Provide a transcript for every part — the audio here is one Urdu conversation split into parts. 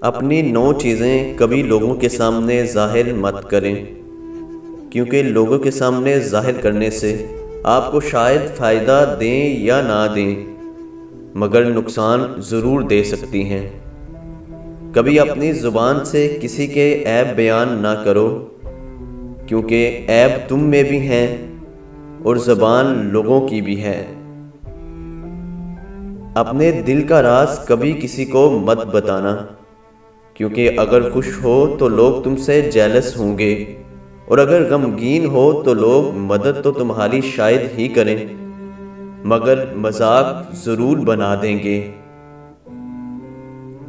اپنی 9 چیزیں کبھی لوگوں کے سامنے ظاہر مت کریں، کیونکہ لوگوں کے سامنے ظاہر کرنے سے آپ کو شاید فائدہ دیں یا نہ دیں، مگر نقصان ضرور دے سکتی ہیں۔ کبھی اپنی زبان سے کسی کے عیب بیان نہ کرو، کیونکہ عیب تم میں بھی ہیں اور زبان لوگوں کی بھی ہے۔ اپنے دل کا راز کبھی کسی کو مت بتانا، کیونکہ اگر خوش ہو تو لوگ تم سے جیلس ہوں گے، اور اگر غمگین ہو تو لوگ مدد تو تمہاری شاید ہی کریں، مگر مذاق ضرور بنا دیں گے۔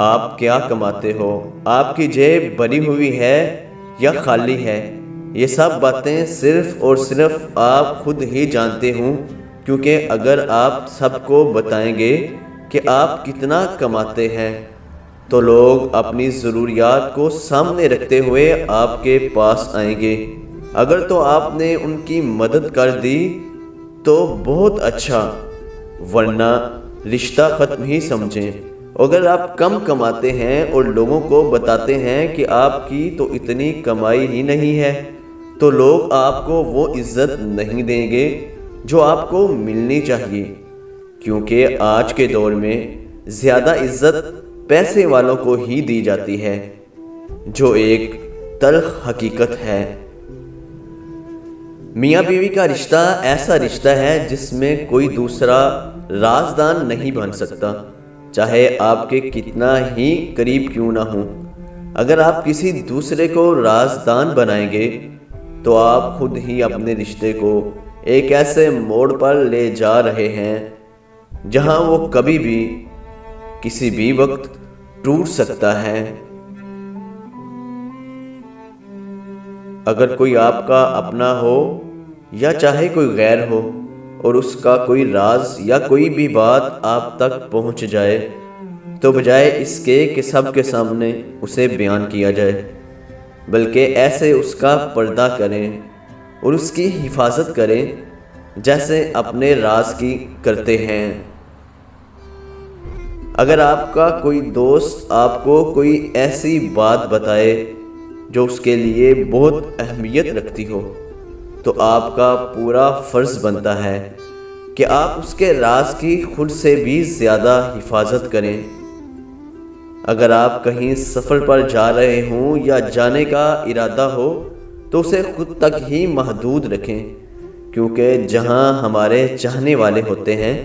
آپ کیا کماتے ہو؟ آپ کی جیب بھری ہوئی ہے یا خالی ہے؟ یہ سب باتیں صرف اور صرف آپ خود ہی جانتے ہوں، کیونکہ اگر آپ سب کو بتائیں گے کہ آپ کتنا کماتے ہیں تو لوگ اپنی ضروریات کو سامنے رکھتے ہوئے آپ کے پاس آئیں گے۔ اگر تو آپ نے ان کی مدد کر دی تو بہت اچھا، ورنہ رشتہ ختم ہی سمجھیں۔ اگر آپ کم کماتے ہیں اور لوگوں کو بتاتے ہیں کہ آپ کی تو اتنی کمائی ہی نہیں ہے، تو لوگ آپ کو وہ عزت نہیں دیں گے جو آپ کو ملنی چاہیے، کیونکہ آج کے دور میں زیادہ عزت پیسے والوں کو ہی دی جاتی ہے، جو ایک تلخ حقیقت ہے۔ میاں بیوی کا رشتہ ایسا رشتہ ہے جس میں کوئی دوسرا رازدان نہیں بن سکتا، چاہے آپ کے کتنا ہی قریب کیوں نہ ہوں۔ اگر آپ کسی دوسرے کو رازدان بنائیں گے تو آپ خود ہی اپنے رشتے کو ایک ایسے موڑ پر لے جا رہے ہیں جہاں وہ کبھی بھی کسی بھی وقت ٹوٹ سکتا ہے۔ اگر کوئی آپ کا اپنا ہو یا چاہے کوئی غیر ہو اور اس کا کوئی راز یا کوئی بھی بات آپ تک پہنچ جائے، تو بجائے اس کے کہ سب کے سامنے اسے بیان کیا جائے، بلکہ ایسے اس کا پردہ کریں اور اس کی حفاظت کریں جیسے اپنے راز کی کرتے ہیں۔ اگر آپ کا کوئی دوست آپ کو کوئی ایسی بات بتائے جو اس کے لیے بہت اہمیت رکھتی ہو، تو آپ کا پورا فرض بنتا ہے کہ آپ اس کے راز کی خود سے بھی زیادہ حفاظت کریں۔ اگر آپ کہیں سفر پر جا رہے ہوں یا جانے کا ارادہ ہو تو اسے خود تک ہی محدود رکھیں، کیونکہ جہاں ہمارے چاہنے والے ہوتے ہیں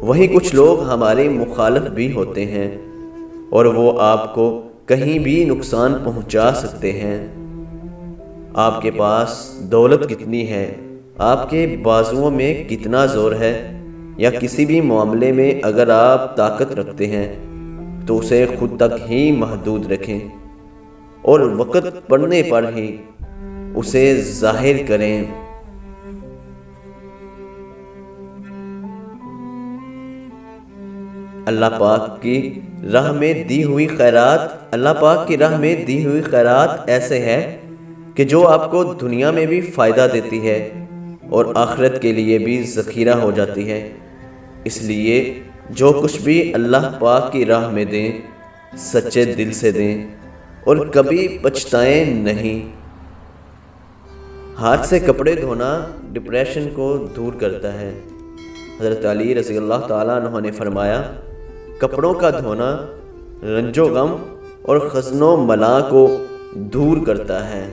وہیں کچھ لوگ ہمارے مخالف بھی ہوتے ہیں، اور وہ آپ کو کہیں بھی نقصان پہنچا سکتے ہیں۔ آپ کے پاس دولت کتنی ہے، آپ کے بازوؤں میں کتنا زور ہے، یا کسی بھی معاملے میں اگر آپ طاقت رکھتے ہیں تو اسے خود تک ہی محدود رکھیں، اور وقت پڑنے پر ہی اسے ظاہر کریں۔ اللہ پاک کی راہ میں دی ہوئی خیرات ایسے ہے کہ جو آپ کو دنیا میں بھی فائدہ دیتی ہے اور آخرت کے لیے بھی ذخیرہ ہو جاتی ہے۔ اس لیے جو کچھ بھی اللہ پاک کی راہ میں دیں سچے دل سے دیں اور کبھی پچھتائیں نہیں۔ ہاتھ سے کپڑے دھونا ڈپریشن کو دور کرتا ہے۔ حضرت علی رضی اللہ تعالیٰ عنہ نے فرمایا، کپڑوں کا دھونا رنج و غم اور حزن و ملال کو دور کرتا ہے۔